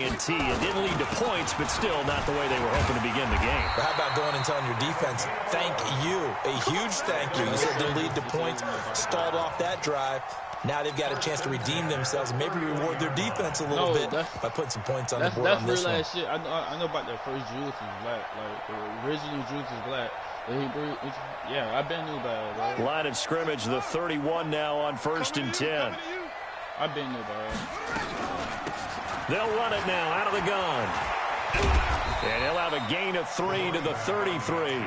It didn't lead to points, but still not the way they were hoping to begin the game. But how about going and telling your defense, thank you, a huge thank you. You said didn't lead to points, stalled off that drive. Now they've got a chance to redeem themselves and maybe reward their defense a little bit by putting some points on the board on this one. That's real ass shit. I know about that first Julius is black. Like, the original Julius is black. Yeah, I've been knew about it, bro. Line of scrimmage, the 31 now on 1st and 10. I've been knew about it. They'll run it now out of the gun. And he'll have a gain of 3 to the 33.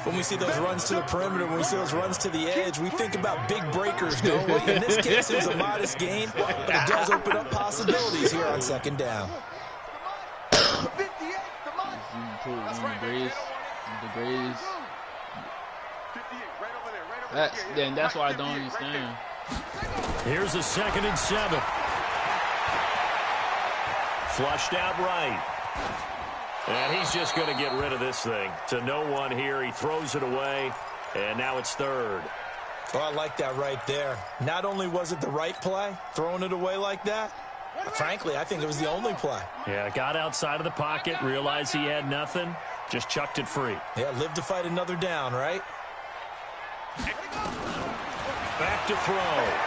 When we see those runs to the perimeter, when we see those runs to the edge, we think about big breakers, don't we? In this case, it was a modest gain, but it does open up possibilities here on 2nd down. That's why I don't understand. Here's a 2nd and 7. Flushed out right. And he's just going to get rid of this thing. To no one here. He throws it away. And now it's 3rd. Oh, I like that right there. Not only was it the right play, throwing it away like that, frankly, I think it was the only play. Yeah, got outside of the pocket, realized he had nothing, just chucked it free. Yeah, live to fight another down, right? Back to throw.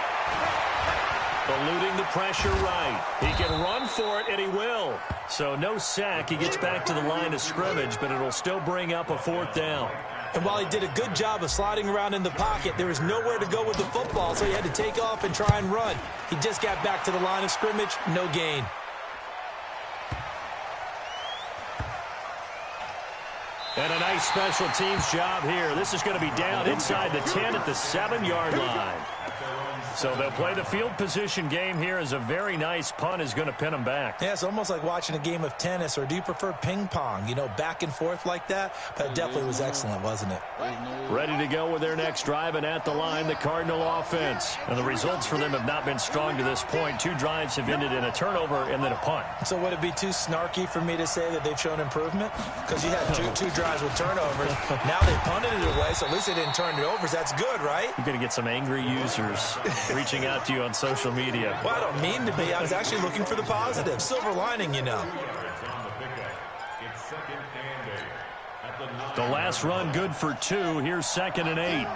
Eluding the pressure right. He can run for it, and he will. So no sack. He gets back to the line of scrimmage, but it'll still bring up a 4th down. And while he did a good job of sliding around in the pocket, there was nowhere to go with the football, so he had to take off and try and run. He just got back to the line of scrimmage, no gain. And a nice special teams job here. This is going to be down inside the 10 at the 7-yard line. So they'll play the field position game here as a very nice punt is going to pin them back. Yeah, it's almost like watching a game of tennis, or do you prefer ping pong, you know, back and forth like that? But it definitely was excellent, wasn't it? Ready to go with their next drive, and at the line, the Cardinal offense. And the results for them have not been strong to this point. 2 drives have ended in a turnover and then a punt. So would it be too snarky for me to say that they've shown improvement? Because you had two drives with turnovers. Now they punted it away, so at least they didn't turn it over. That's good, right? You're going to get some angry users reaching out to you on social media. Well, I don't mean to be. I was actually looking for the positive. Silver lining, you know. The last run good for 2. Here's 2nd and 8.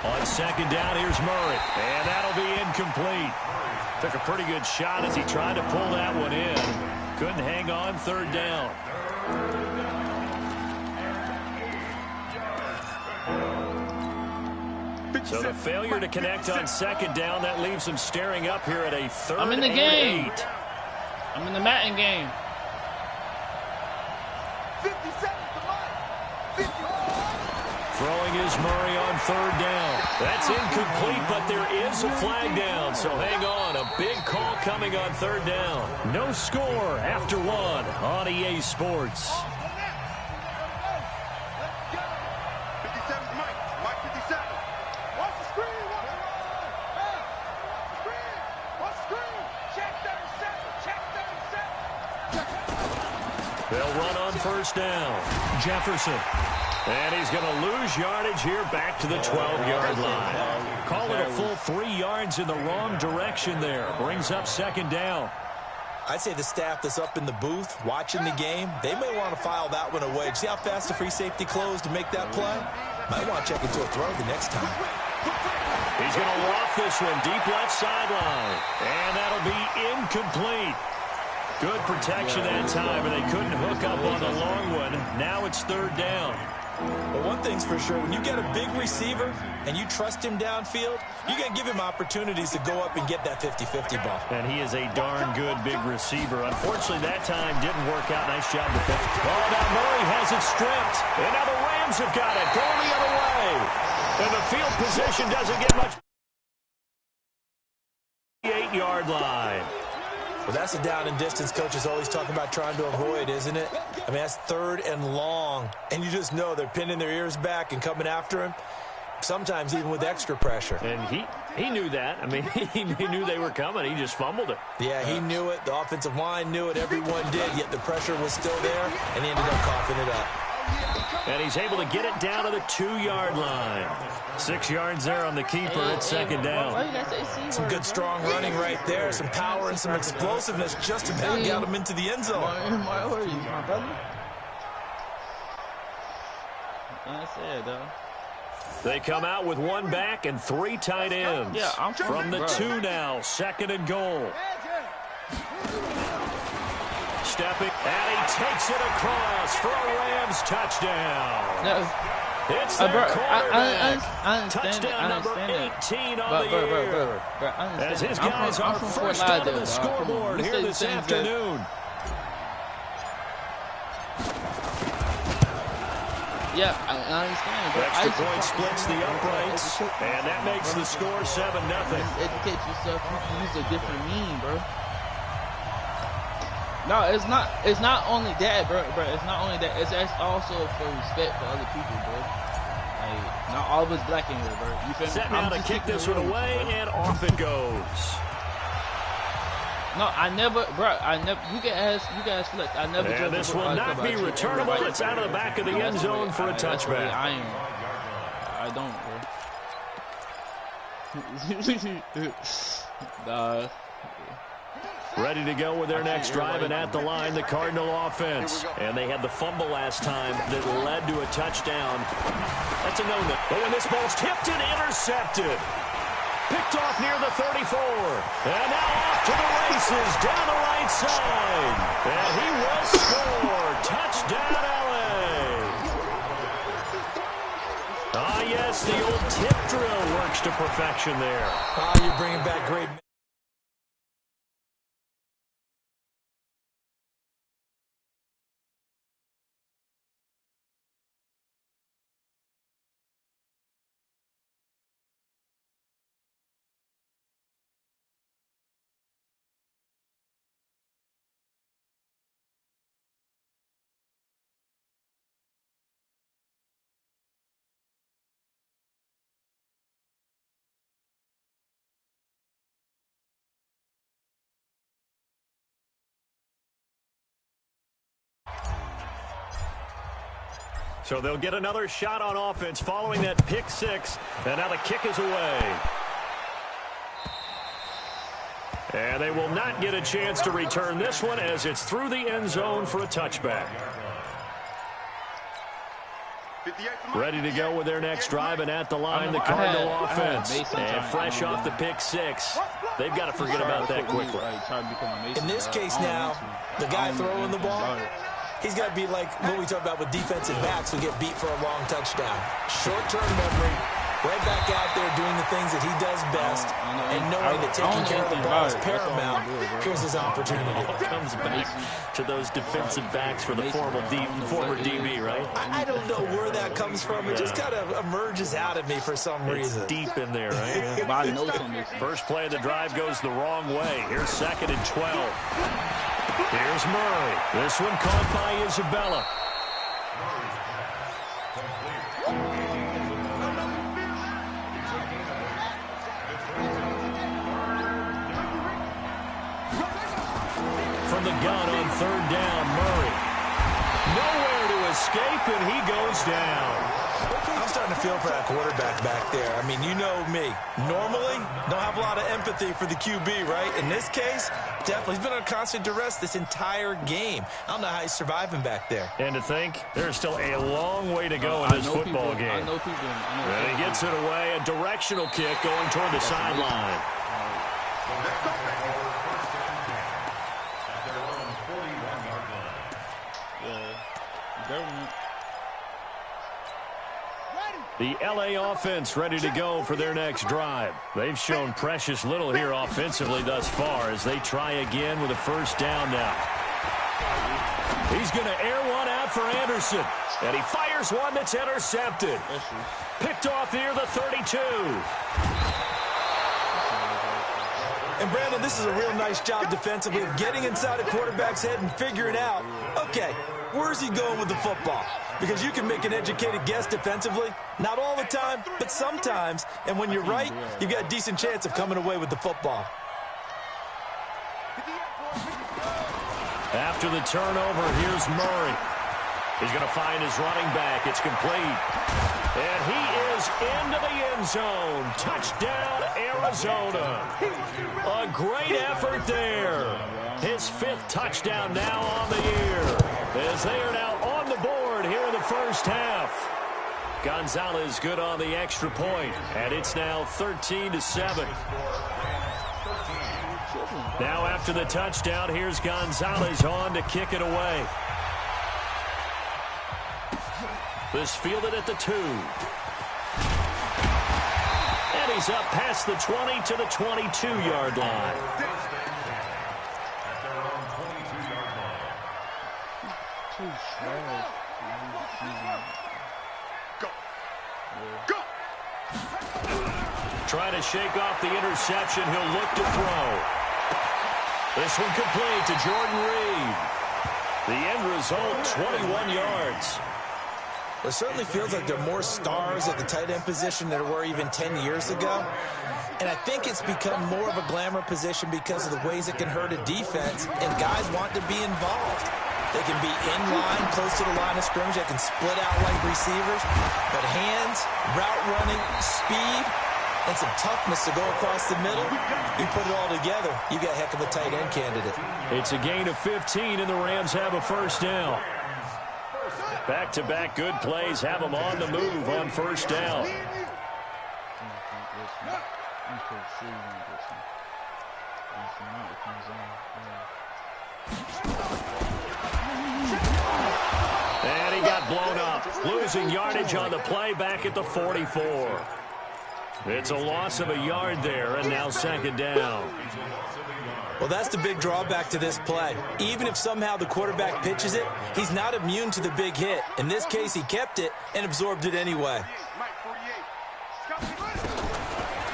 On 2nd down, here's Murray. And that'll be incomplete. Took a pretty good shot as he tried to pull that one in. Couldn't hang on 3rd down. So the failure to connect on 2nd down, that leaves him staring up here at a 3rd I'm in the game. 8. I'm in the Madden game. Throwing is Murray on 3rd down. That's incomplete, but there is a flag down. So hang on, a big call coming on 3rd down. No score after 1 on EA Sports. They'll run on 1st down. Jefferson. And he's going to lose yardage here back to the 12-yard line. Call it a full 3 yards in the wrong direction there. Brings up 2nd down. I'd say the staff that's up in the booth watching the game, they may want to file that one away. See how fast the free safety closed to make that play? Might want to check into a throw the next time. He's going to loft this one deep left sideline. And that'll be incomplete. Good protection that time, and they couldn't hook up on the long one. Now it's 3rd down. But one thing's for sure, when you get a big receiver and you trust him downfield, you're going to give him opportunities to go up and get that 50-50 ball. And he is a darn good big receiver. Unfortunately, that time didn't work out. Nice job defense. Oh, now Murray has it stripped. And now the Rams have got it. Going the other way. And the field position doesn't get much. 8-yard line. Well, that's a down and distance coaches always talk about trying to avoid, isn't it? I mean, that's 3rd and long. And you just know they're pinning their ears back and coming after him, sometimes even with extra pressure. And he knew that. I mean, he knew they were coming. He just fumbled it. Yeah, he knew it. The offensive line knew it. Everyone did, yet the pressure was still there, and he ended up coughing it up. And he's able to get it down to the 2-yard line. 6 yards there on the keeper at second down. Some good strong running right there. Some power and some explosiveness just about got him into the end zone. My brother. That's it, though. They come out with 1 back and 3 tight ends. Yeah, I'm from the 2 now, 2nd and goal. Stepping, and he takes it across for a Rams touchdown. No. It's their quarterback. I understand Touchdown number 18 on the year. As his guys are first out of the scoreboard here this afternoon. Yeah, I understand. But extra point splits the uprights, and that makes the score 7-0. Educate yourself. You can use a different meaning, bro. No, it's not. It's not only that, bro. It's not only that. It's also for respect for other people, bro. Like, not all of us black in here, bro. You feel me? Set now to kick this one away, and off it goes. No, I never, bro. You can ask Flex. I never. And this will not be returnable. It's out of the back of the end zone for a touchback. I don't, bro. Ready to go with their next drive, and at the line, the Cardinal offense. And they had the fumble last time that led to a touchdown. That's a no-no. But when this ball's tipped and intercepted. Picked off near the 34. And now off to the races down the right side. And he will score. Touchdown, LA. Ah, yes, the old tip drill works to perfection there. Ah, you're bringing back great. So they'll get another shot on offense following that pick 6. And now the kick is away. And they will not get a chance to return this one as it's through the end zone for a touchback. Ready to go with their next drive, and at the line, the Cardinal offense. And fresh off the pick 6. They've got to forget about that quickly. In this case now, the guy throwing the ball, he's got to be like what we talk about with defensive backs who get beat for a long touchdown. Short-term memory, right back out there doing the things that he does best, and knowing that taking care of the ball is paramount. Here's his opportunity. Comes back to those defensive backs for the former DB, right? I don't know where that comes from. It just kind of emerges out of me for some reason. It's deep in there, right? First play of the drive goes the wrong way. Here's 2nd and 12. Here's Murray. This one caught by Isabella. From the gun on 3rd down, Murray. Nowhere to escape, and he goes down. I'm starting to feel for that quarterback back there. I mean, you know me. Normally, don't have a lot of empathy for the QB, right? In this case, definitely. He's been under constant duress this entire game. I don't know how he's surviving back there. And to think, there's still a long way to go in this football game. And he gets it away. A directional kick going toward the sideline. The LA offense ready to go for their next drive. They've shown precious little here offensively thus far as they try again with a first down now. He's going to air one out for Anderson. And he fires one that's intercepted. Picked off near the 32. And, Brandon, this is a real nice job defensively of getting inside a quarterback's head and figuring out, okay, where's he going with the football? Because you can make an educated guess defensively. Not all the time, but sometimes. And when you're right, you've got a decent chance of coming away with the football. After the turnover, here's Murray. He's going to find his running back. It's complete. And he is into the end zone. Touchdown, Arizona. A great effort there. His 5th touchdown now on the year, as they are now on the board here in the first half. Gonzalez good on the extra point, and it's now 13-7. Now after the touchdown, here's Gonzalez on to kick it away. This fielded at the 2. And he's up past the 20 to the 22-yard line. Trying to shake off the interception. He'll look to throw. This one complete to Jordan Reed. The end result, 21 yards. Well, it certainly feels like there are more stars at the tight end position than there were even 10 years ago. And I think it's become more of a glamour position because of the ways it can hurt a defense, and guys want to be involved. They can be in line, close to the line of scrimmage. They can split out like receivers. But hands, route running, speed, and some toughness to go across the middle, you put it all together, you got a heck of a tight end candidate. It's a gain of 15, and the Rams have a first down. Back-to-back good plays have them on the move on first down. And he got blown up. Losing yardage on the play back at the 44. It's a loss of a yard there, and now second down. Well, that's the big drawback to this play. Even if somehow the quarterback pitches it, he's not immune to the big hit. In this case, he kept it and absorbed it anyway.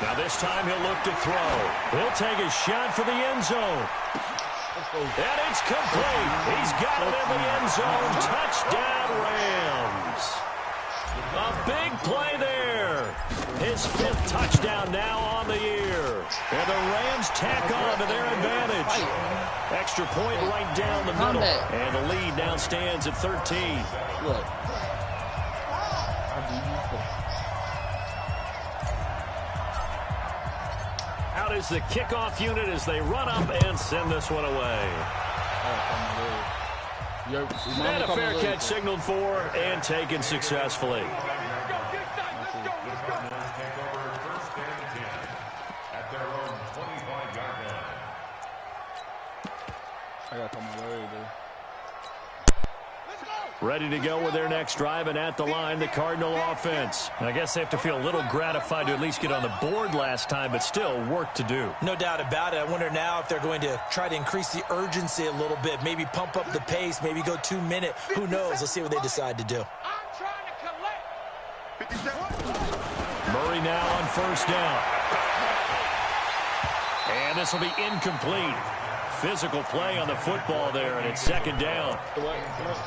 Now this time he'll look to throw. He'll take a shot for the end zone. And it's complete. He's got it in the end zone. Touchdown, Rams. A big play there. His 5th touchdown now on the year. And the Rams tack on to their advantage. Extra point right down the middle. And the lead now stands at 13. Look. Out is the kickoff unit as they run up and send this one away. And a fair catch signaled for and taken successfully. Ready to go with their next drive, and at the line, the Cardinal offense. I guess they have to feel a little gratified to at least get on the board last time, but still work to do. No doubt about it. I wonder now if they're going to try to increase the urgency a little bit, maybe pump up the pace, maybe go 2-minute. Who knows? Let's see what they decide to do. Murray now on first down. And this will be incomplete. Physical play on the football there, and it's second down.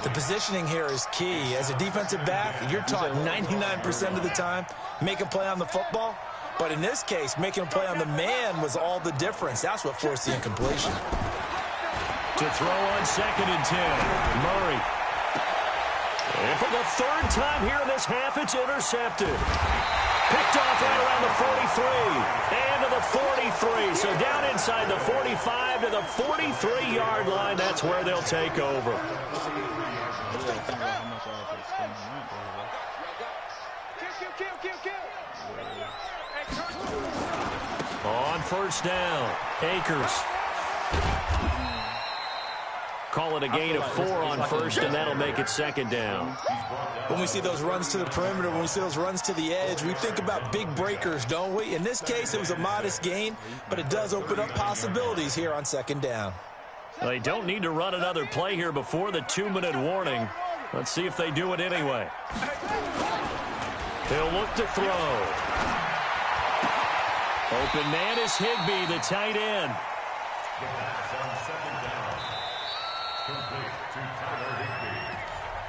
The positioning here is key. As a defensive back, you're taught 99% of the time, make a play on the football. But in this case, making a play on the man was all the difference. That's what forced the incompletion. To throw on 2nd and 10, Murray. And for the 3rd time here in this half, it's intercepted. Picked off right around the 43 and to the 43. So down inside the 45 to the 43-yard line. That's where they'll take over. On first down, Akers. Call it a gain of 4 on first, and that'll make it second down. When we see those runs to the perimeter, when we see those runs to the edge, we think about big breakers, don't we? In this case, it was a modest gain, but it does open up possibilities here on second down. They don't need to run another play here before the 2-minute warning. Let's see if they do it anyway. They'll look to throw. Open man is Higbee, the tight end.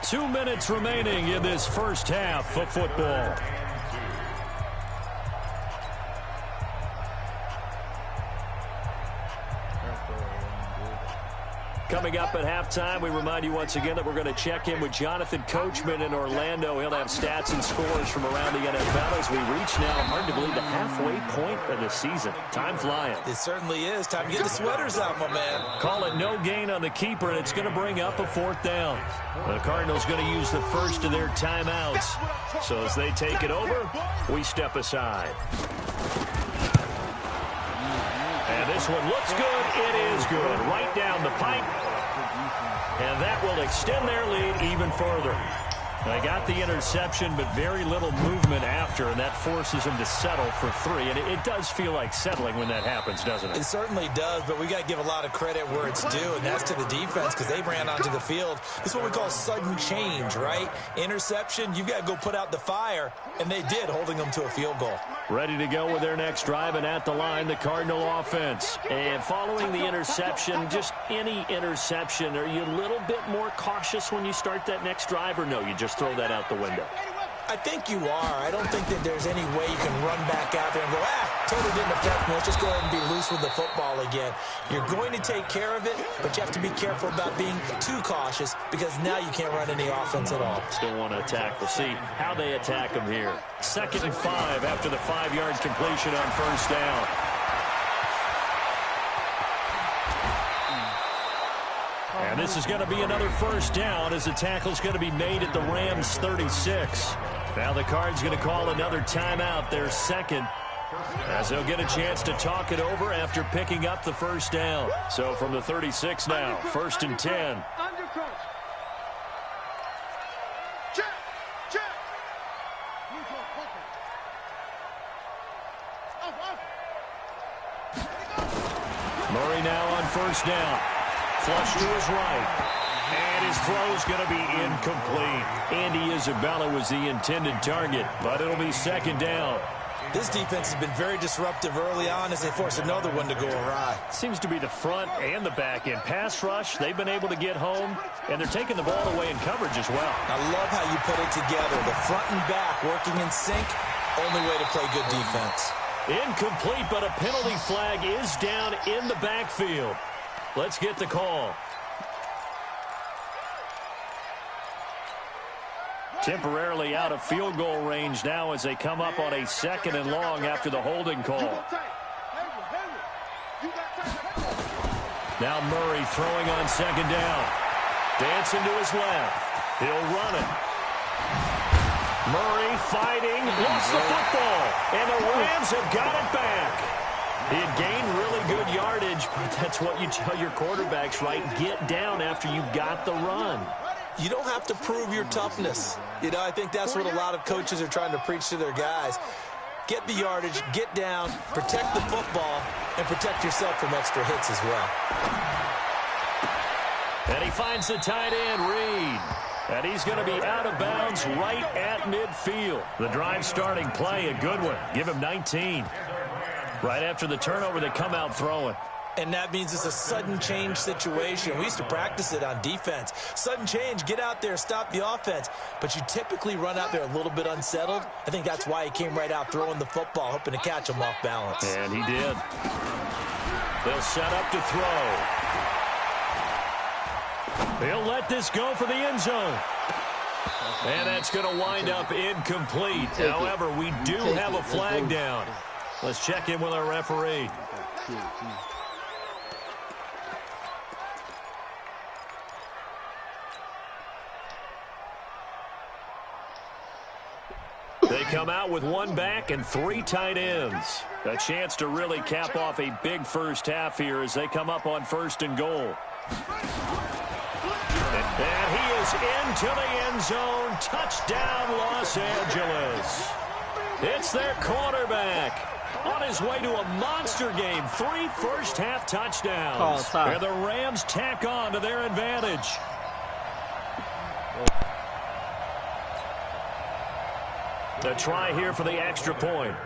2 minutes remaining in this first half of football. coming up at halftime. We remind you once again that we're going to check in with Jonathan Coachman in Orlando. He'll have stats and scores from around the NFL as we reach now, hard to believe, the halfway point of the season. Time flying. It certainly is. Time to get the sweaters out, my man. Call it no gain on the keeper, and it's going to bring up a 4th down. The Cardinals going to use the first of their timeouts. So as they take it over, we step aside. And this one looks good. It is good. Right down the pipe. And that will extend their lead even further. They got the interception, but very little movement after, and that forces them to settle for 3. And it does feel like settling when that happens, doesn't it? It certainly does, but we got to give a lot of credit where it's due, and that's to the defense because they ran onto the field. This is what we call sudden change, right? Interception, you've got to go put out the fire, and they did, holding them to a field goal. Ready to go with their next drive, and at the line, the Cardinal offense. And following the interception, just any interception, are you a little bit more cautious when you start that next drive, or no, you just throw that out the window? I think you are. I don't think that there's any way you can run back out there and go, totally didn't affect me. Let's just go ahead and be loose with the football again. You're going to take care of it, but you have to be careful about being too cautious because now you can't run any offense at all. Still want to attack. We'll see how they attack them here. 2nd and 5 after the 5-yard completion on 1st down. And this is going to be another 1st down as the tackle's going to be made at the Rams' 36. Now the Cards going to call another timeout, their 2nd, as they'll get a chance to talk it over after picking up the 1st down. So from the 36 now, 1st and 10. Murray now on 1st down. Flush to his right. And his throw's going to be incomplete. Andy Isabella was the intended target, but it'll be 2nd down. This defense has been very disruptive early on as they force another one to go awry. Seems to be the front and the back end. Pass rush, they've been able to get home, and they're taking the ball away in coverage as well. I love how you put it together. The front and back working in sync, only way to play good defense. Incomplete, but a penalty flag is down in the backfield. Let's get the call. Temporarily out of field goal range now as they come up on a 2nd and long after the holding call. Now Murray throwing on 2nd down. Dancing to his left. He'll run it. Murray fighting. Lost the football. And the Rams have got it back. He had gained really good yardage, but that's what you tell your quarterbacks, right? Get down after you got the run. You don't have to prove your toughness. You know, I think that's what a lot of coaches are trying to preach to their guys. Get the yardage, get down, protect the football, and protect yourself from extra hits as well. And he finds the tight end, Reed. And he's going to be out of bounds right at midfield. The drive starting play, a good one. Give him 19. Right after the turnover, they come out throwing. And that means it's a sudden change situation. We used to practice it on defense. Sudden change, get out there, stop the offense. But you typically run out there a little bit unsettled. I think that's why he came right out throwing the football, hoping to catch him off balance. And he did. They'll set up to throw. They'll let this go for the end zone. And that's going to wind up incomplete. However, we do have a flag down. Let's check in with our referee. They come out with one back and 3 tight ends. A chance to really cap off a big first half here as they come up on 1st and goal. And he is into the end zone. Touchdown, Los Angeles. It's their quarterback on his way to a monster game. 3 first-half touchdowns. And the Rams tack on to their advantage. A try here for the extra point.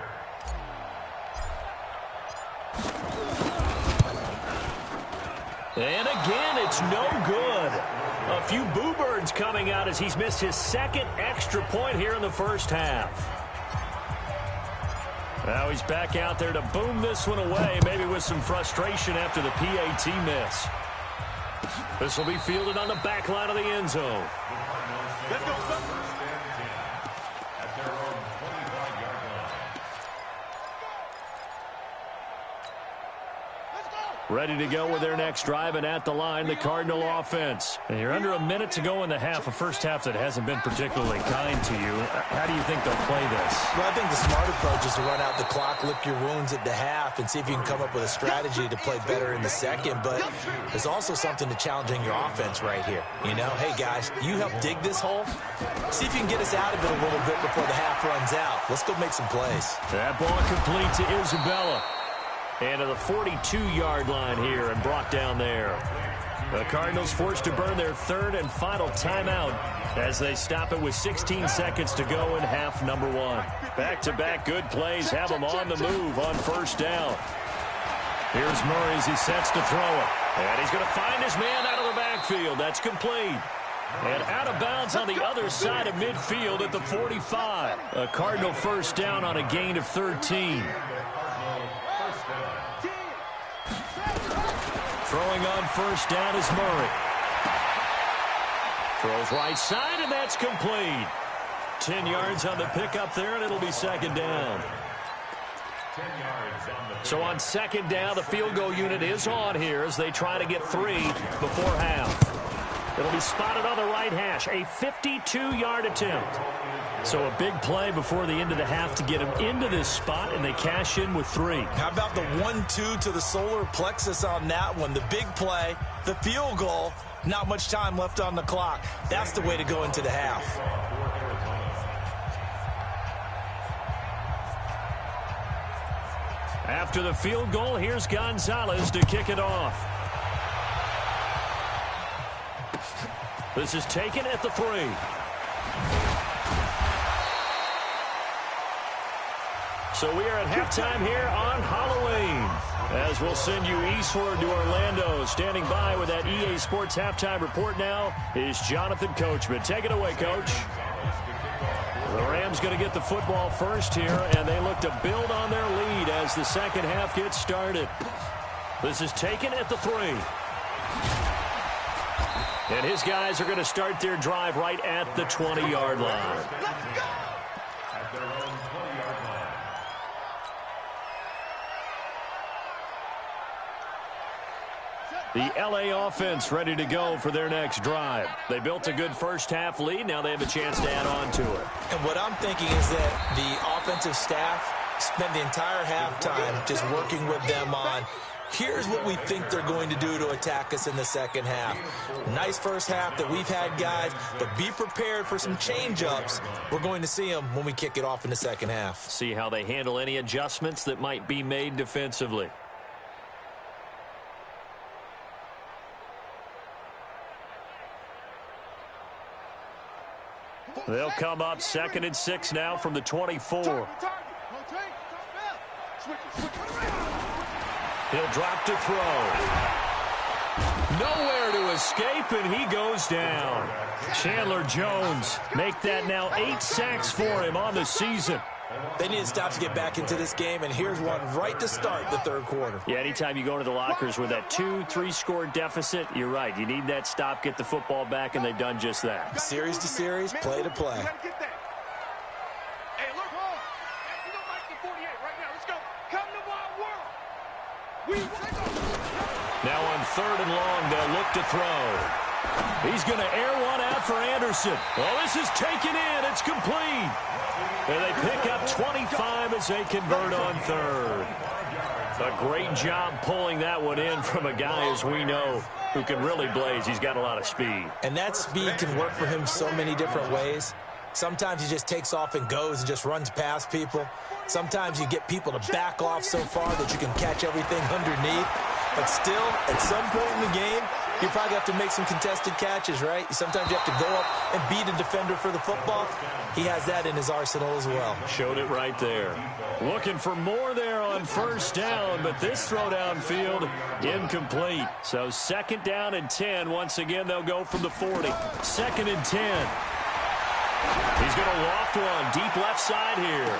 And again, it's no good. A few boo birds coming out as he's missed his 2nd extra point here in the first half. Now he's back out there to boom this one away, maybe with some frustration after the PAT miss. This will be fielded on the back line of the end zone. Let's go. Ready to go with their next drive, and at the line, the Cardinal offense. And you're under a minute to go in the half, a first half that hasn't been particularly kind to you. How do you think they'll play this? Well, I think the smart approach is to run out the clock, lick your wounds at the half, and see if you can come up with a strategy to play better in the second. But there's also something to challenging your offense right here. You know, hey, guys, you help dig this hole. See if you can get us out of it a little bit before the half runs out. Let's go make some plays. That ball complete to Isabella. And to the 42-yard line here and brought down there. The Cardinals forced to burn their third and final timeout as they stop it with 16 seconds to go in half number one. Back-to-back good plays have them on the move on first down. Here's Murray as he sets to throw it. And he's going to find his man out of the backfield. That's complete. And out of bounds on the other side of midfield at the 45. A Cardinal first down on a gain of 13. Throwing on first down is Murray. Throws right side, and that's complete. 10 yards on the pickup there, and it'll be second down. So on second down, the field goal unit is on here as they try to get 3 before half. It'll be spotted on the right hash, a 52-yard attempt. So a big play before the end of the half to get them into this spot, and they cash in with 3. How about the 1-2 to the solar plexus on that one? The big play, the field goal, not much time left on the clock. That's the way to go into the half. After the field goal, here's Gonzalez to kick it off. This is taken at the 3. So we are at halftime here on Halloween. As we'll send you eastward to Orlando. Standing by with that EA Sports halftime report now is Jonathan Coachman. Take it away, Coach. The Rams going to get the football first here, and they look to build on their lead as the second half gets started. This is taken at the 3. And his guys are going to start their drive right at the 20-yard line. The LA offense ready to go for their next drive. They built a good first half lead. Now they have a chance to add on to it. And what I'm thinking is that the offensive staff spent the entire halftime just working with them on, here's what we think they're going to do to attack us in the second half. Nice first half that we've had, guys, but be prepared for some change-ups. We're going to see them when we kick it off in the second half. See how they handle any adjustments that might be made defensively. They'll come up 2nd and 6 now from the 24. He'll drop to throw. Nowhere to escape, and he goes down. Chandler Jones make that now 8 sacks for him on the season. They need to stop to get back into this game, and here's one right to start the third quarter. Yeah, anytime you go into the lockers with that 2-3 score deficit, you're right. You need that stop, get the football back, and they've done just that. Series to series, play to play. Now on 3rd and long, they'll look to throw. He's going to air one out for Anderson. Well, this is taken in. It's complete. And they pick up 25 as they convert on 3rd. A great job pulling that one in from a guy, as we know, who can really blaze. He's got a lot of speed. And that speed can work for him so many different ways. Sometimes he just takes off and goes and just runs past people. Sometimes you get people to back off so far that you can catch everything underneath. But still, at some point in the game, you probably have to make some contested catches, right? Sometimes you have to go up and beat a defender for the football. He has that in his arsenal as well. Showed it right there. Looking for more there on first down, but this throw downfield incomplete. So 2nd down and 10. Once again, they'll go from the 40. 2nd and 10. He's going to loft one deep left side here.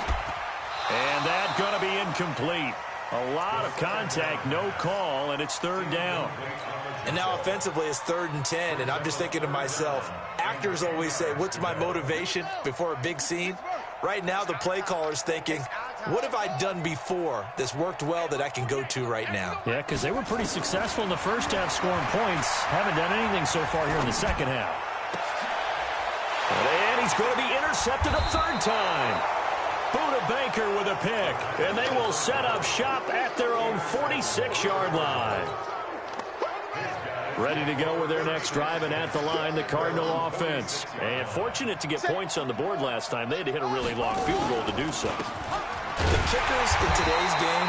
And that's going to be incomplete. A lot of contact, no call, and it's third down. And now offensively it's 3rd and 10, and I'm just thinking to myself, actors always say, what's my motivation before a big scene? Right now the play caller's thinking, what have I done before that's worked well that I can go to right now? Yeah, because they were pretty successful in the first half scoring points. Haven't done anything so far here in the second half. And he's going to be intercepted a third time. Buda Baker with a pick, and they will set up shop at their own 46-yard line. Ready to go with their next drive, and at the line, the Cardinal offense. And fortunate to get points on the board last time. They had to hit a really long field goal to do so. The kickers in today's game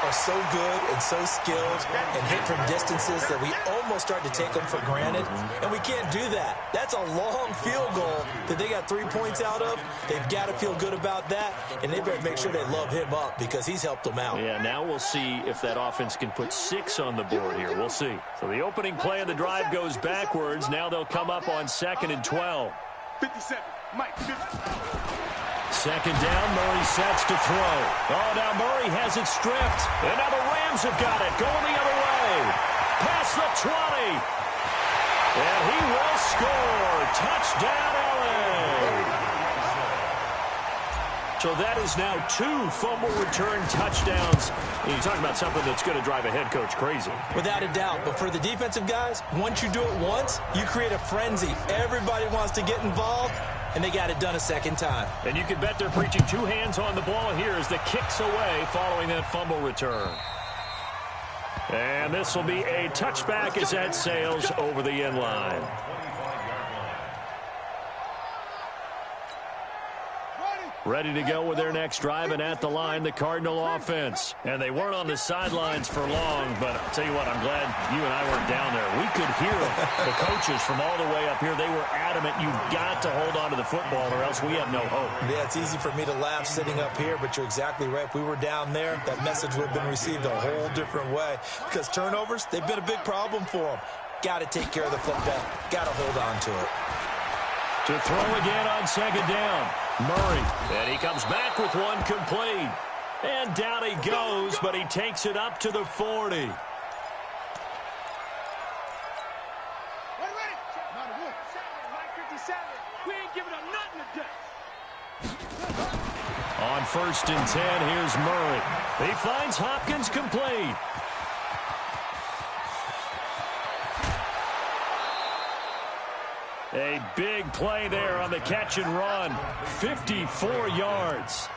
are so good and so skilled and hit from distances that we almost start to take them for granted, and we can't do that. That's a long field goal that they got 3 points out of. They've got to feel good about that, and they better make sure they love him up because he's helped them out. Yeah, now we'll see if that offense can put 6 on the board here. We'll see. So the opening play of the drive goes backwards. Now they'll come up on 2nd and 12. 57, Mike, 50. Second down, Murray sets to throw. Oh, now Murray has it stripped. And now the Rams have got it, going the other way. Past the 20. And he will score. Touchdown, LA. So that is now 2 fumble return touchdowns. And you talk about something that's going to drive a head coach crazy. Without a doubt. But for the defensive guys, once you do it once, you create a frenzy. Everybody wants to get involved, and they got it done a second time. And you can bet they're preaching 2 hands on the ball here as the kick's away following that fumble return. And this will be a touchback as that sails over the end line. Ready to go with their next drive, and at the line, the Cardinal offense. And they weren't on the sidelines for long, but I'll tell you what, I'm glad you and I weren't down there. We could hear the coaches from all the way up here. They were adamant, you've got to hold on to the football or else we have no hope. Yeah, it's easy for me to laugh sitting up here, but you're exactly right. If we were down there, that message would have been received a whole different way. Because turnovers, they've been a big problem for them. Got to take care of the football. Got to hold on to it. To throw again on second down. Murray, and he comes back with one complete. And down he goes, but he takes it up to the 40. On 1st and 10, here's Murray. He finds Hopkins complete. A big play there on the catch and run. 54 yards.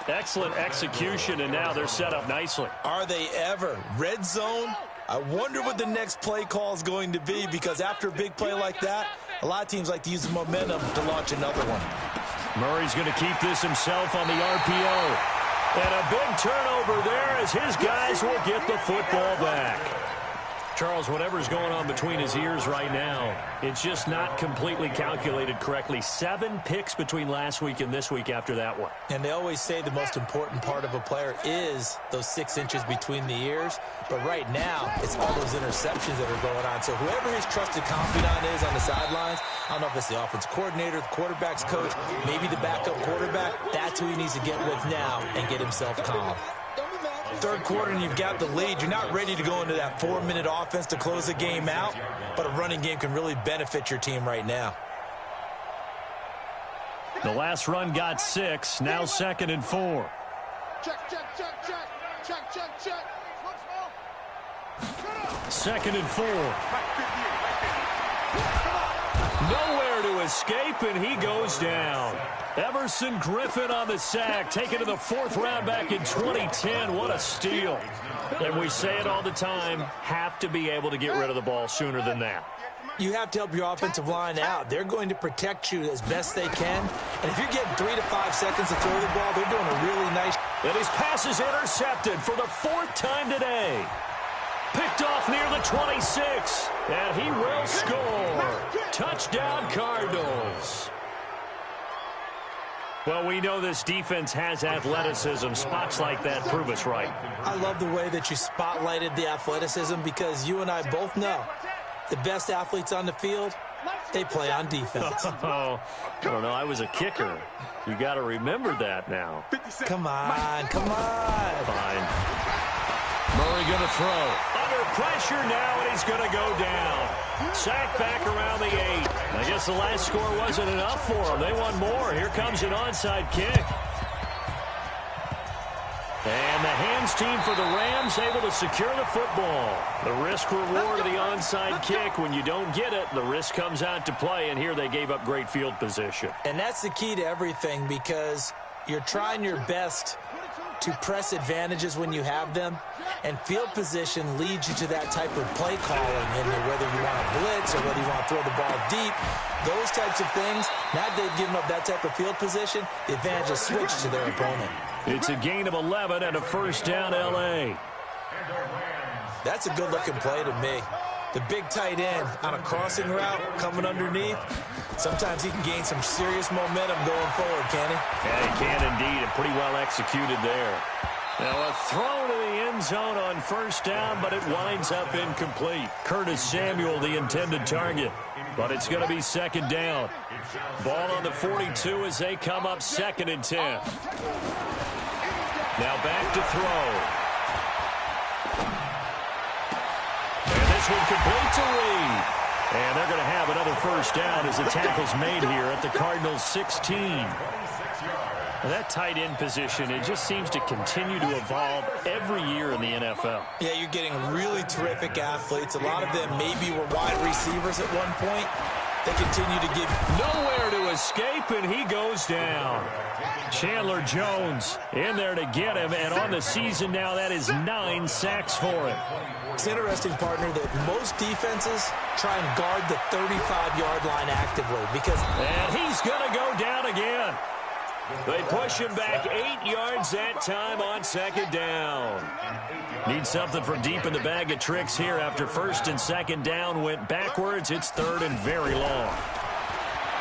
Excellent execution, and now they're set up nicely. Are they ever? Red zone? I wonder what the next play call is going to be, because after a big play like that, a lot of teams like to use the momentum to launch another one. Murray's going to keep this himself on the RPO. And a big turnover there as his guys will get the football back. Charles, whatever's going on between his ears right now, it's just not completely calculated correctly. 7 picks between last week and this week after that one. And they always say the most important part of a player is those 6 inches between the ears. But right now, it's all those interceptions that are going on. So whoever his trusted confidant is on the sidelines, I don't know if it's the offense coordinator, the quarterback's coach, maybe the backup quarterback, that's who he needs to get with now and get himself calm. Third quarter and you've got the lead. You're not ready to go into that 4-minute offense to close the game out, but a running game can really benefit your team right now. The last run got 6, now 2nd and 4. Check. 2nd and 4. Nowhere to escape, and he goes down. Everson Griffin on the sack, taken to the 4th round back in 2010. What a steal. And we say it all the time, have to be able to get rid of the ball sooner than that. You have to help your offensive line out. They're going to protect you as best they can. And if you're getting 3 to 5 seconds to throw the ball, they're doing a really nice. And his pass is intercepted for the 4th time today. Picked off near the 26. And he will score. Touchdown, Cardinals. Well, we know this defense has athleticism. Spots like that prove us right. I love the way that you spotlighted the athleticism, because you and I both know the best athletes on the field, they play on defense. Oh, I don't know. I was a kicker. You got to remember that now. Come on. Fine. going to throw. Under pressure now, and he's going to go down. Sack back around the 8. I guess the last score wasn't enough for them. They want more. Here comes an onside kick. And the hands team for the Rams able to secure the football. The risk-reward of the onside kick. When you don't get it, the risk comes out to play, and here they gave up great field position. And that's the key to everything, because you're trying your best to press advantages when you have them, and field position leads you to that type of play calling, and whether you want to blitz or whether you want to throw the ball deep, those types of things. Now that they've given up that type of field position, the advantage is switched to their opponent. It's a gain of 11 and a first down, L.A. That's a good-looking play to me. The big tight end on a crossing route coming underneath. Sometimes he can gain some serious momentum going forward, can he? Yeah, he can indeed, and pretty well executed there. Now a throw to the end zone on first down, but it winds up incomplete. Curtis Samuel, the intended target, but it's going to be second down. Ball on the 42 as they come up 2nd and 10. Now back to throw. This one complete to Reed. And they're going to have another first down as the tackle's made here at the Cardinals' 16. Well, that tight end position, it just seems to continue to evolve every year in the NFL. Yeah, you're getting really terrific athletes. A lot of them maybe were wide receivers at one point. They continue to give nowhere to escape, and he goes down. Chandler Jones in there to get him, and on the season now, that is 9 sacks for him. It's interesting, partner, that most defenses try and guard the 35-yard line actively because... And he's going to go down again. They push him back 8 yards that time on second down. Need something from deep in the bag of tricks here after first and second down went backwards. It's third and very long.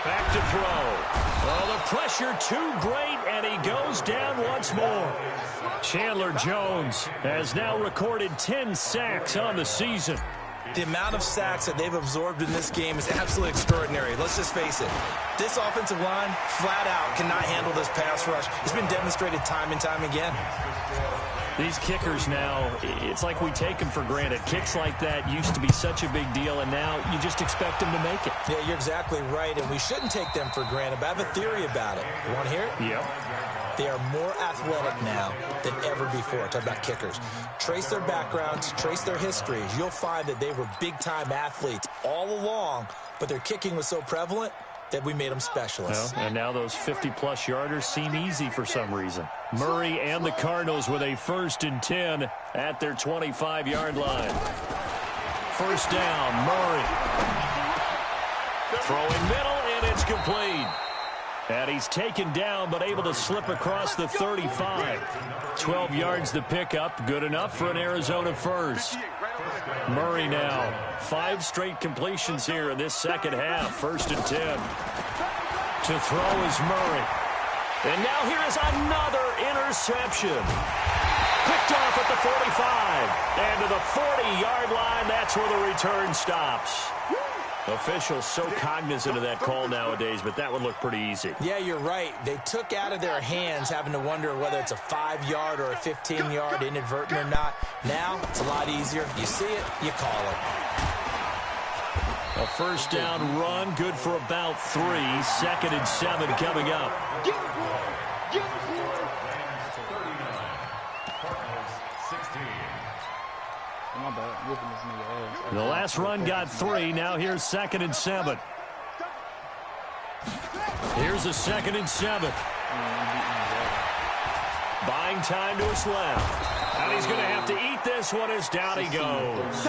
Back to throw. Oh, the pressure too great, and he goes down once more. Chandler Jones has now recorded 10 sacks on the season. The amount of sacks that they've absorbed in this game is absolutely extraordinary. Let's just face it. This offensive line, flat out, cannot handle this pass rush. It's been demonstrated time and time again. These kickers now, it's like we take them for granted. Kicks like that used to be such a big deal, and now you just expect them to make it. Yeah, you're exactly right, and we shouldn't take them for granted, but I have a theory about it. You want to hear it? Yep. They are more athletic now than ever before. Talk about kickers. Trace their backgrounds, trace their histories. You'll find that they were big-time athletes all along, but their kicking was so prevalent that we made them specialists. Well, and now those 50-plus yarders seem easy for some reason. Murray and the Cardinals with a 1st and 10 at their 25-yard line. First down, Murray. Throwing middle, and it's complete. And he's taken down, but able to slip across the 35. 12 yards the pickup. Good enough for an Arizona first. Murray now. 5 straight completions here in this second half. 1st and 10. To throw is Murray. And now here is another interception. Picked off at the 45. And to the 40-yard line, that's where the return stops. Officials so cognizant of that call nowadays, but that would look pretty easy. Yeah, you're right. They took out of their hands having to wonder whether it's a 5-yard or a 15-yard inadvertent or not. Now, it's a lot easier. You see it, you call it. A first down run, good for about 3. 2nd and 7 coming up. The last run got 3. Now here's 2nd and 7. Here's a 2nd and 7. Buying time to his left. And he's going to have to eat this one as down he goes.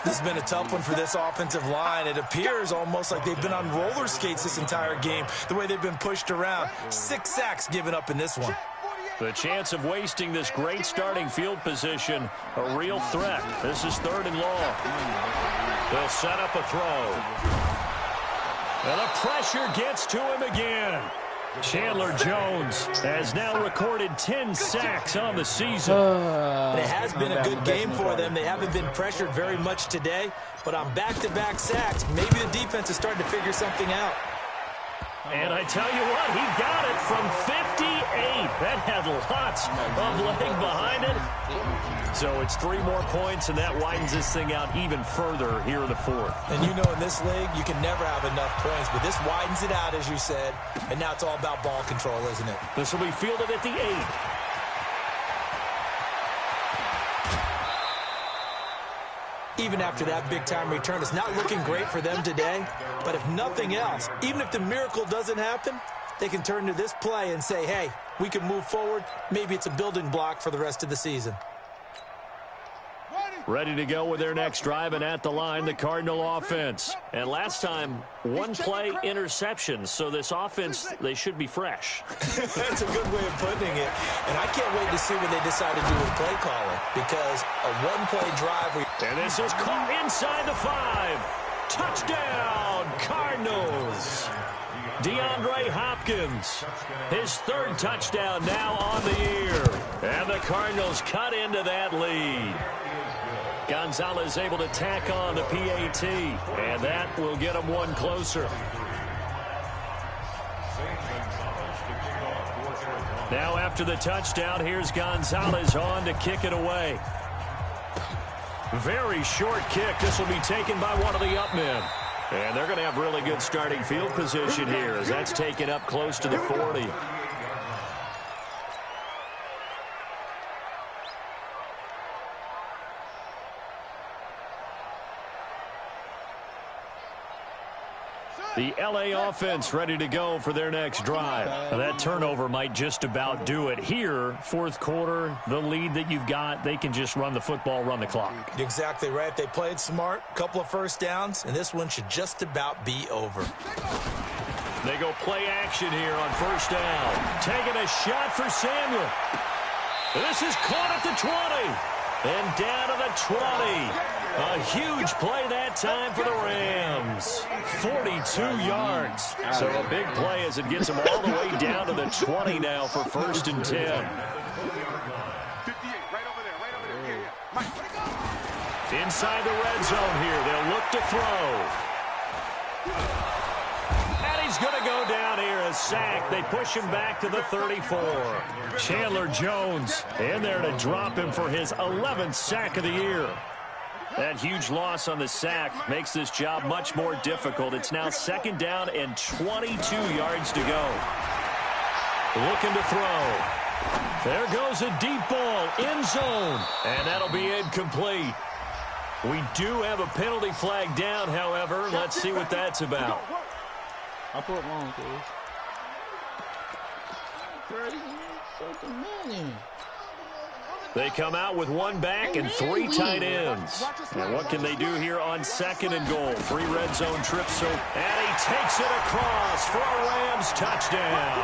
This has been a tough one for this offensive line. It appears almost like they've been on roller skates this entire game, the way they've been pushed around. 6 sacks given up in this one. The chance of wasting this great starting field position, a real threat. This is 3rd and long. They'll set up a throw. And the pressure gets to him again. Chandler Jones has now recorded 10 sacks on the season. It has been a good game for them. They haven't been pressured very much today, but on back-to-back sacks, maybe the defense is starting to figure something out. And I tell you what, he got it from 58. That had lots of leg behind it. So it's 3 more points, and that widens this thing out even further here in the 4th. And you know, in this league, you can never have enough points, but this widens it out, as you said, and now it's all about ball control, isn't it? This will be fielded at the 8. Even after that big-time return, it's not looking great for them today. But if nothing else, even if the miracle doesn't happen, they can turn to this play and say, hey, we can move forward. Maybe it's a building block for the rest of the season. Ready to go with their next drive, and at the line, the Cardinal offense. And last time, 1 play interception, so this offense, they should be fresh. That's a good way of putting it. And I can't wait to see what they decide to do with play calling, because a 1-play drive. And this is caught inside the 5. Touchdown, Cardinals. DeAndre Hopkins, his 3rd touchdown now on the year. And the Cardinals cut into that lead. Gonzalez able to tack on the PAT, and that will get him 1 closer. Now after the touchdown, here's Gonzalez on to kick it away. Very short kick. This will be taken by one of the up men. And they're going to have really good starting field position here, as that's taken up close to the 40. The LA offense ready to go for their next drive. Now, that turnover might just about do it here. 4th quarter, the lead that you've got, they can just run the football, run the clock. Exactly right. They played smart, couple of first downs, and this one should just about be over. They go play action here on 1st down. Taking a shot for Samuel. This is caught at the 20. And down to the 20. A huge play that time for the Rams. 42 yards. So a big play as it gets them all the way down to the 20 now for 1st and 10. 58, right over there. Yeah. Inside the red zone here. They'll look to throw. And he's going to go down here, a sack. They push him back to the 34. Chandler Jones in there to drop him for his 11th sack of the year. That huge loss on the sack makes this job much more difficult. It's now 2nd down and 22 yards to go. Looking to throw. There goes a deep ball, end zone, and that'll be incomplete. We do have a penalty flag down, however. Let's see what that's about. I put one, please. They come out with 1 back and 3 tight ends. And what can they do here on 2nd and goal? 3 red zone trips. And he takes it across for a Rams touchdown.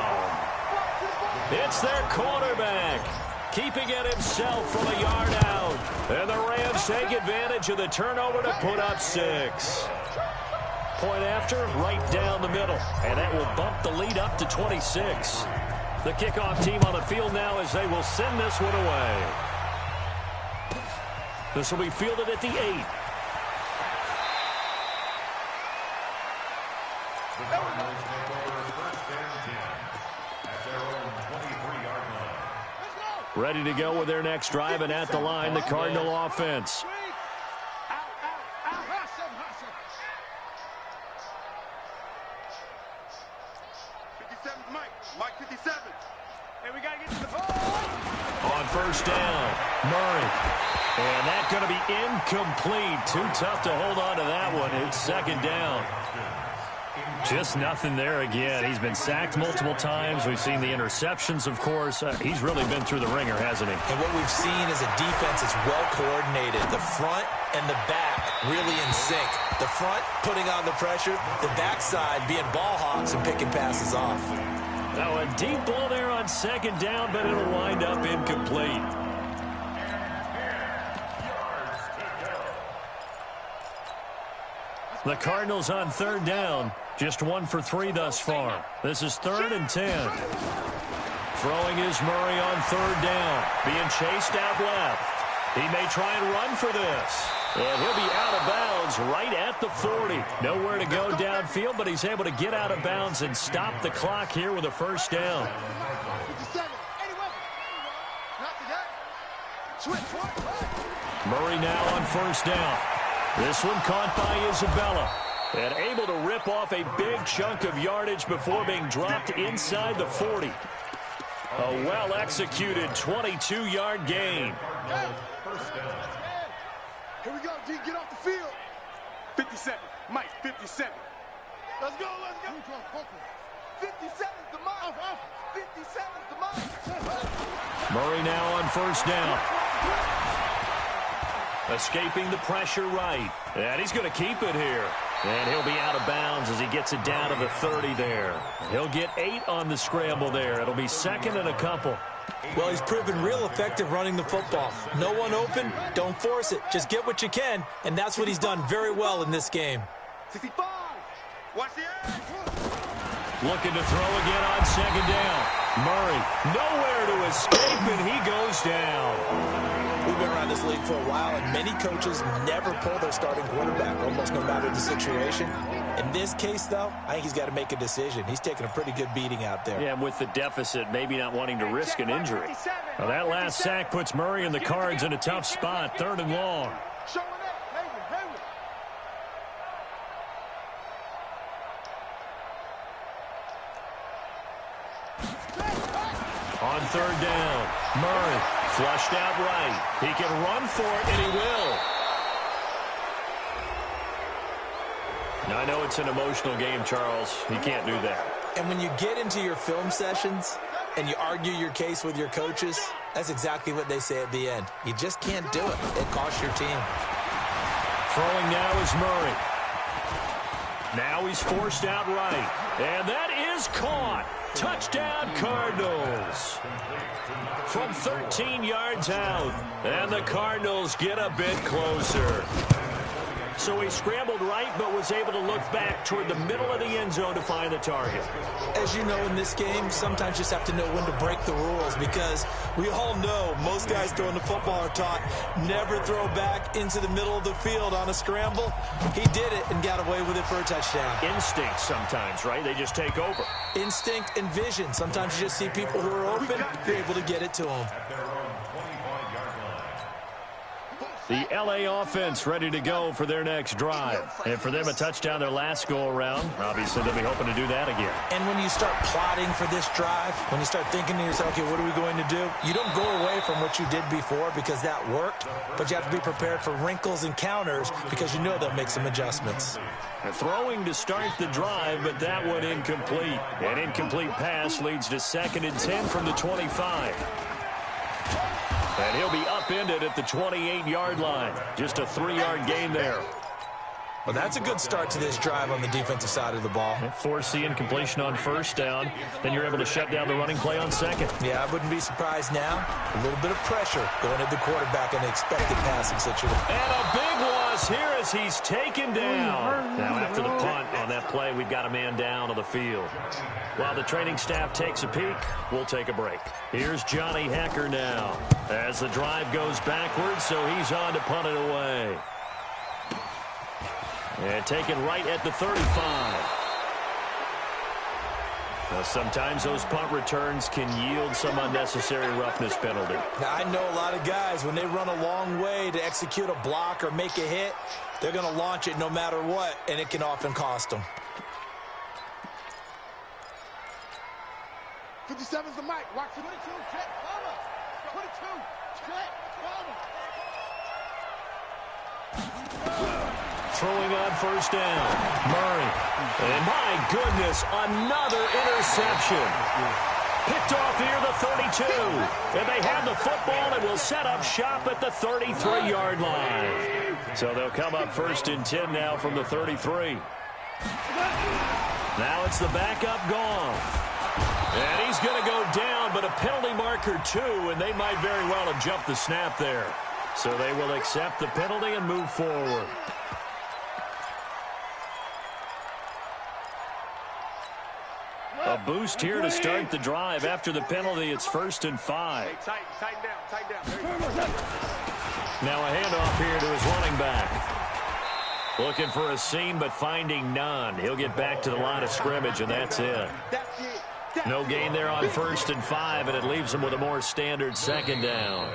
It's their quarterback, keeping it himself from a yard out. And the Rams take advantage of the turnover to put up 6. Point after, right down the middle. And that will bump the lead up to 26. The kickoff team on the field now as they will send this one away. This will be fielded at the 8. Ready to go with their next drive, and at the line, the Cardinal offense. Mike 57. Hey, we got to get to the ball. On 1st down, Murray. And that's going to be incomplete. Too tough to hold on to that one. It's 2nd down. Just nothing there again. He's been sacked multiple times. We've seen the interceptions, of course. He's really been through the ringer, hasn't he? And what we've seen is a defense that's well coordinated. The front and the back really in sync. The front putting on the pressure. The backside being ball hawks and picking passes off. Now a deep ball there on 2nd down, but it'll wind up incomplete. The Cardinals on 3rd down. Just 1 for 3 thus far. This is 3rd and 10. Throwing is Murray on 3rd down. Being chased out left. He may try and run for this. And he'll be out of bounds right at the 40. Nowhere to go downfield, but he's able to get out of bounds and stop the clock here with a 1st down. Murray now on first down. This one caught by Isabella. And able to rip off a big chunk of yardage before being dropped inside the 40. A well-executed 22-yard gain. First down. Here we go, G. Get off the field. 57. Mike, 57. Let's go, let's go. 57's the mark. 57's the mark. Murray now on first down. Escaping the pressure right. And he's going to keep it here. And he'll be out of bounds as he gets it down to the 30 there. He'll get 8 on the scramble there. It'll be second and a couple. Well, he's proven real effective running the football. No one open, don't force it. Just get what you can, and that's what he's done very well in this game. 65. Watch the edge. Looking to throw again on second down. Murray nowhere to escape, and he goes down. We've been around this league for a while, and many coaches never pull their starting quarterback, almost no matter the situation. In this case, though, I think he's got to make a decision. He's taking a pretty good beating out there. Yeah, and with the deficit, maybe not wanting to risk an injury. Now, that last sack puts Murray and the Cards in a tough spot, 3rd and long. On 3rd down, Murray flushed out right. He can run for it, and he will. Now, I know it's an emotional game, Charles. You can't do that. And when you get into your film sessions and you argue your case with your coaches, that's exactly what they say at the end. You just can't do it. It costs your team. Throwing now is Murray. Now he's forced out right. And that is caught. Touchdown, Cardinals. From 13 yards out. And the Cardinals get a bit closer. So he scrambled right, but was able to look back toward the middle of the end zone to find the target. As you know, in this game, sometimes you just have to know when to break the rules, because we all know most guys throwing the football are taught never throw back into the middle of the field on a scramble. He did it and got away with it for a touchdown. Instinct sometimes, right? They just take over. Instinct and vision. Sometimes you just see people who are open, you're able to get it to them. The L.A. offense ready to go for their next drive. And for them, a touchdown their last go-around. Obviously, they'll be hoping to do that again. And when you start plotting for this drive, when you start thinking to yourself, okay, what are we going to do? You don't go away from what you did before because that worked, but you have to be prepared for wrinkles and counters because you know they'll make some adjustments. Throwing to start the drive, but that one incomplete. An incomplete pass leads to 2nd and 10 from the 25. And he'll be upended at the 28-yard line. Just a 3-yard gain there. Well, that's a good start to this drive on the defensive side of the ball. Force the incompletion on first down. Then you're able to shut down the running play on second. Yeah, I wouldn't be surprised now. A little bit of pressure going at the quarterback in an expected passing situation. And a big loss here as he's taken down. Now, after the punt on that play, we've got a man down on the field. While the training staff takes a peek, we'll take a break. Here's Johnny Hecker now as the drive goes backwards, so he's on to punt it away. And taken right at the 35. Now, sometimes those punt returns can yield some unnecessary roughness penalty. Now, I know a lot of guys, when they run a long way to execute a block or make a hit, they're going to launch it no matter what, and it can often cost them. 57's the mic. Watch it. 22, check, cover. 22, check, cover. Throwing on first down. Murray. And my goodness, another interception. Picked off near the 32. And they have the football and will set up shop at the 33-yard line. So they'll come up 1st and 10 now from the 33. Now it's the backup gone. And he's going to go down, but a penalty marker too, and they might very well have jumped the snap there. So they will accept the penalty and move forward. A boost here to start the drive. After the penalty, it's 1st and 5. Tighten down. Now a handoff here to his running back. Looking for a seam, but finding none. He'll get back to the line of scrimmage, and that's it. No gain there on 1st and 5, and it leaves him with a more standard 2nd down.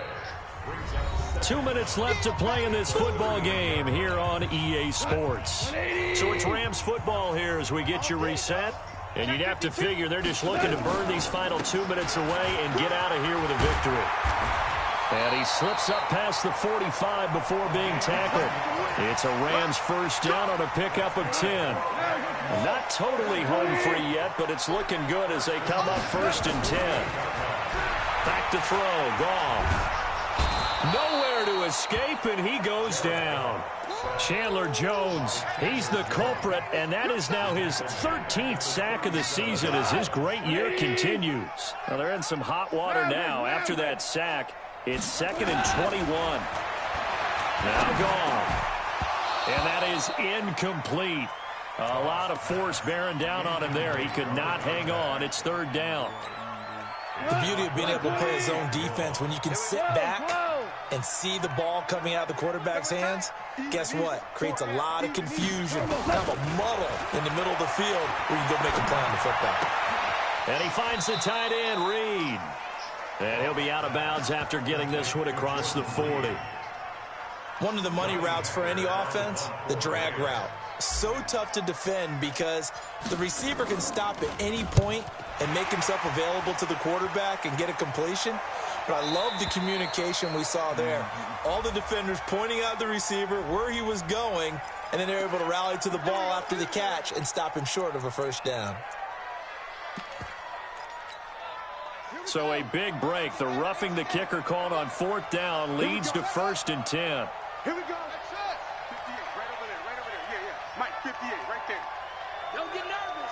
2 minutes left to play in this football game here on EA Sports. So it's Rams football here as we get you reset. And you'd have to figure they're just looking to burn these final 2 minutes away and get out of here with a victory. And he slips up past the 45 before being tackled. It's a Rams first down on a pickup of 10. Not totally home free yet, but it's looking good as they come up first and 10. Back to throw. Goff. Nowhere to escape, and he goes down. Chandler Jones, he's the culprit, and that is now his 13th sack of the season as his great year continues. Well, they're in some hot water now. After that sack, it's 2nd and 21. Now Goff. And that is incomplete. A lot of force bearing down on him there. He could not hang on. It's 3rd down. The beauty of being able to play his own defense, when you can sit back and see the ball coming out of the quarterback's hands, guess what? Creates a lot of confusion, kind of a muddle in the middle of the field where you can go make a play on the football. And he finds the tight end, Reed. And he'll be out of bounds after getting this one across the 40. One of the money routes for any offense, the drag route. So tough to defend because the receiver can stop at any point and make himself available to the quarterback and get a completion. But I love the communication we saw there. All the defenders pointing out the receiver, where he was going, and then they're able to rally to the ball after the catch and stop him short of a first down. So a big break. The roughing the kicker called on 4th down leads to 1st and 10. Here we go. 58, right over there, right over there. Yeah, yeah. Mike, 58, right there. Don't get nervous.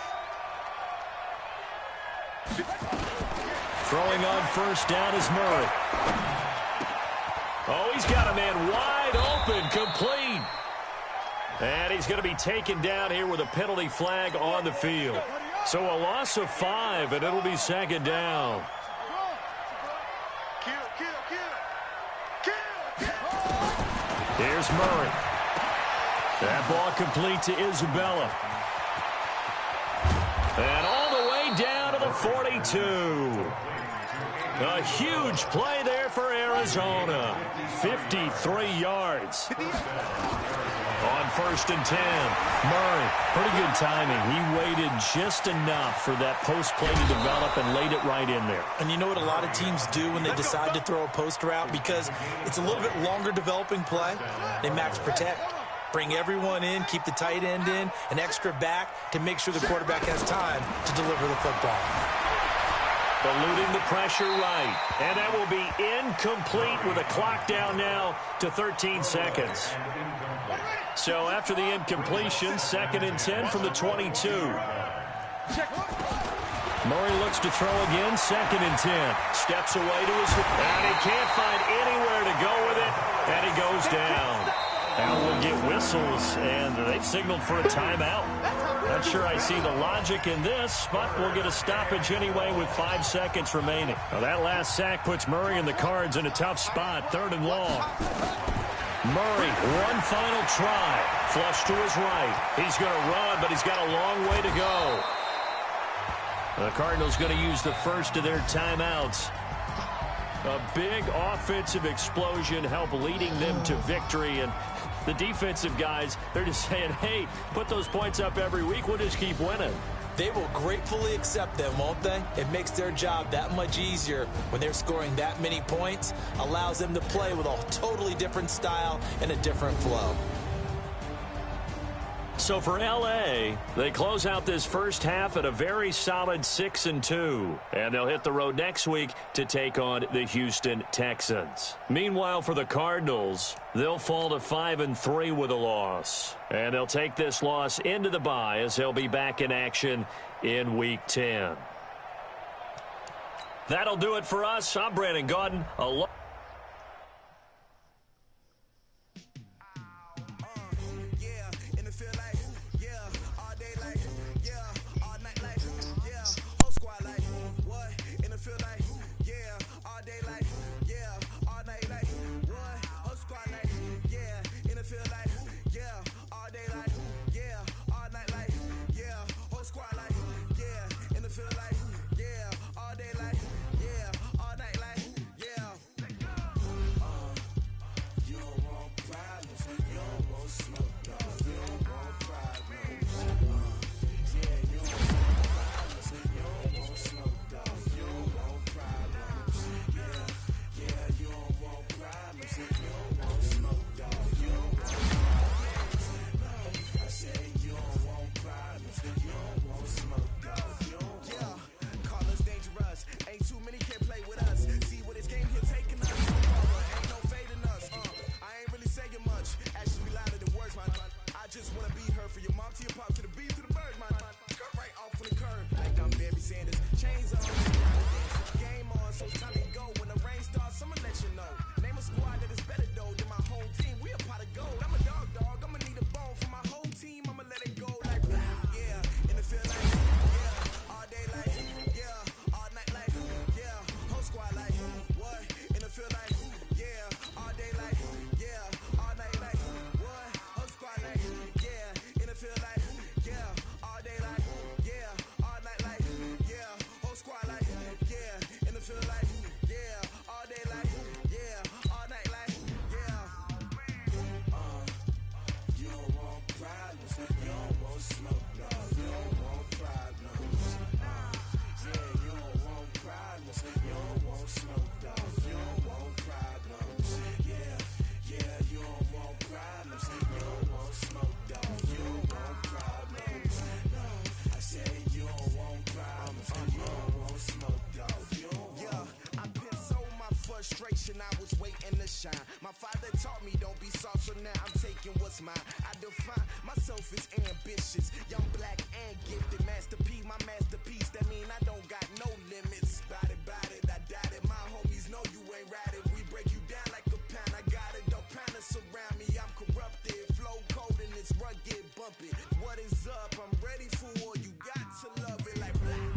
Throwing on 1st down is Murray. Oh, he's got a man wide open, complete. And he's going to be taken down here with a penalty flag on the field. So a loss of 5, and it'll be 2nd down. Here's Murray. That ball complete to Isabella. And all the way down to the 42. A huge play there for Arizona. 53 yards. On 1st and 10, Murray, pretty good timing. He waited just enough for that post play to develop and laid it right in there. And you know what a lot of teams do when they decide to throw a post route? Because it's a little bit longer developing play. They max protect. Bring everyone in, keep the tight end in, an extra back to make sure the quarterback has time to deliver the football. Eluding the pressure right. And that will be incomplete with a clock down now to 13 seconds. So after the incompletion, 2nd and 10 from the 22. Murray looks to throw again, 2nd and 10. Steps away to his... And he can't find anywhere to go with it, and he goes down. Now we'll get whistles, and they've signaled for a timeout. Not sure I see the logic in this, but we'll get a stoppage anyway with 5 seconds remaining. Now that last sack puts Murray and the Cards in a tough spot, 3rd and long. Murray, one final try. Flush to his right. He's going to run, but he's got a long way to go. The Cardinals going to use the first of their timeouts. A big offensive explosion help leading them to victory. And the defensive guys, they're just saying, hey, put those points up every week. We'll just keep winning. They will gratefully accept them, won't they? It makes their job that much easier when they're scoring that many points. Allows them to play with a totally different style and a different flow. So for L.A., they close out this first half at a very solid 6-2. And they'll hit the road next week to take on the Houston Texans. Meanwhile, for the Cardinals, they'll fall to 5-3 with a loss. And they'll take this loss into the bye as they'll be back in action in Week 10. That'll do it for us. I'm Brandon Gaudin. father taught me don't be soft, so now I'm taking what's mine. I define myself as ambitious, young, black, and gifted. Master P, my masterpiece, that mean I don't got no limits. Bout it, I doubt it. My homies know you ain't right it. We break you down like a pound. I got it, don't pound us around me. I'm corrupted, flow cold and it's rugged, bumpy. What is up? I'm ready for war. You got to love it like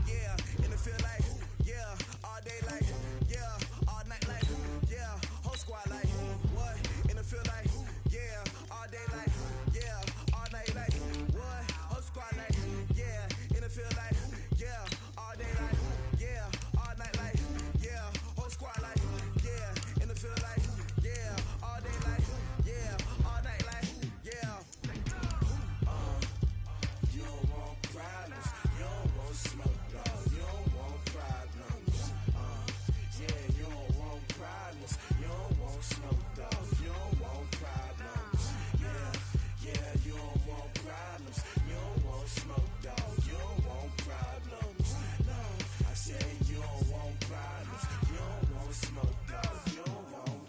yeah, and it feel like yeah, all day like yeah, all night like yeah, whole squad like what? And it feel like yeah, all day like yeah, all night like what? Whole squad like yeah, and it feel like yeah, all day like yeah, all night like yeah, whole squad like yeah, and it feel like yeah, all day like yeah, all night like yeah. You don't want problems, you don't want smoke, dog. You don't want problems. Yeah, you don't want problems, you don't want smoke, dog. You don't want problems. Yeah, you don't want problems, you don't want smoke, dog. You don't want problems. No, I say you don't want problems, you don't want smoke, dog. You don't want.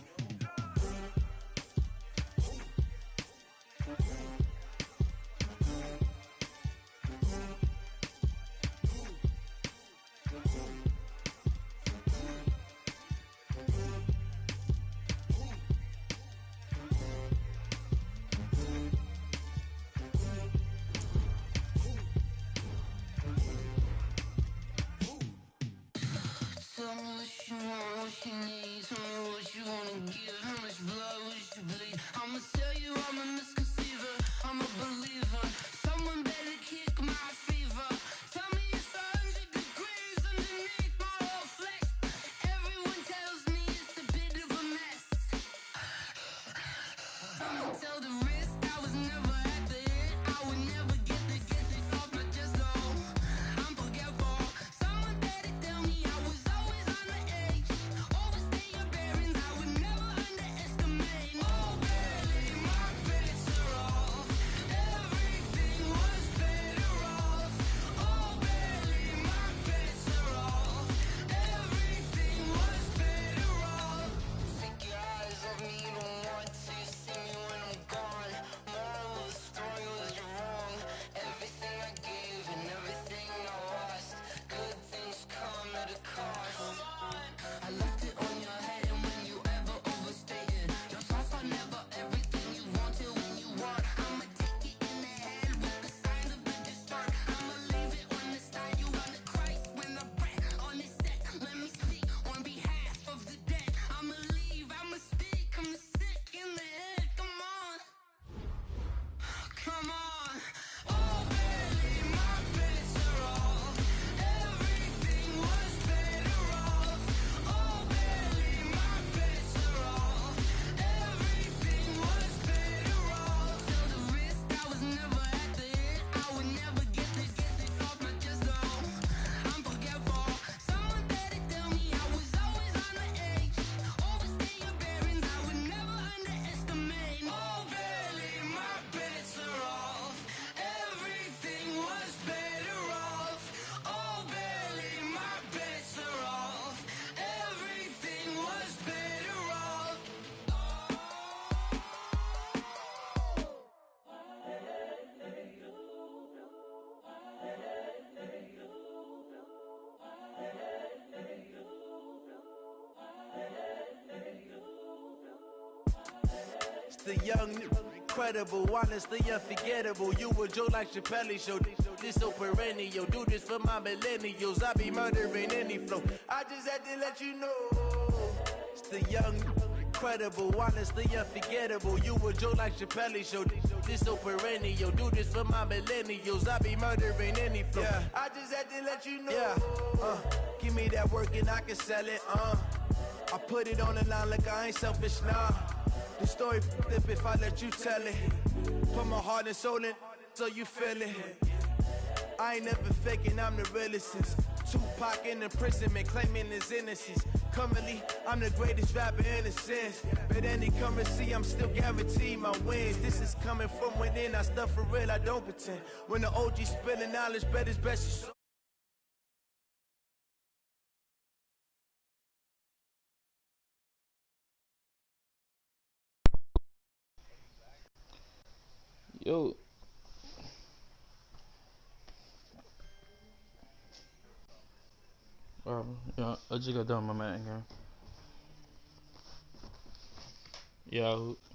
Tell me what you want, what you need. Tell me what you wanna give. How much blood would you bleed? I'ma tell you I'm a misconceiver. I'm a believer. Someone better kick my fever. Tell me it's 100 degrees underneath my whole flesh. Everyone tells me it's a bit of a mess. I'ma tell the risk I was never at the end. I would never get this off my chest though. I'm forgetful. Someone better tell me I was always on the edge. Overstay your bearings, I would never underestimate. Oh, barely, my bets are off. Everything was better off. Oh, barely, my bets are off. Everything was better off. Take your eyes off me, don't want to see me when I'm gone. Moral of the story was you're wrong. Everything I gave and everything I lost. Good things come at a cost. I left it on your head, and when you ever overstay it, your thoughts are never everything you wanted when you want. I'ma take it in the head with the signs of the distort. I'ma leave it on the side. You on the Christ when the breath on the set. Let me speak on behalf of the dead. I'ma leave, I'ma speak. I'm sick in the head. Come on, come on. Oh, barely, my bets are off. Everything was better off. Oh, barely, my bets are off. Everything was better off. Till the risk, I was never at the end. I would never get this off my chest though. I'm forgetful. Someone better tell me I was always on the edge. Overstay your bearings, I would never underestimate. Oh, barely, my bets are off. Everything was better off. Oh, barely, my bets are off. Everything was better off. It's the young, incredible, honestly unforgettable. You a Joe like Chappelle show. This so perennial. Do this for my millennials. I be murdering any flow. I just had to let you know. It's the young, incredible, honestly unforgettable. You a Joe like Chappelle show. This so perennial. Do this for my millennials. I be murdering any flow. Yeah. I just had to let you know. Yeah. Give me that work and I can sell it. I put it on the line like I ain't selfish, nah. The story f***ed if I let you tell it. Put my heart and soul in so you feel it. I ain't never faking, I'm the realest since Tupac in imprisonment, claiming his innocence. Currently, I'm the greatest rapper in a sense. But any currency, I'm still guaranteed my wins. This is coming from within, I stuff for real, I don't pretend. When the OG spilling knowledge, bet it's best you Yo. Yeah, I just got done with my man again. Yeah.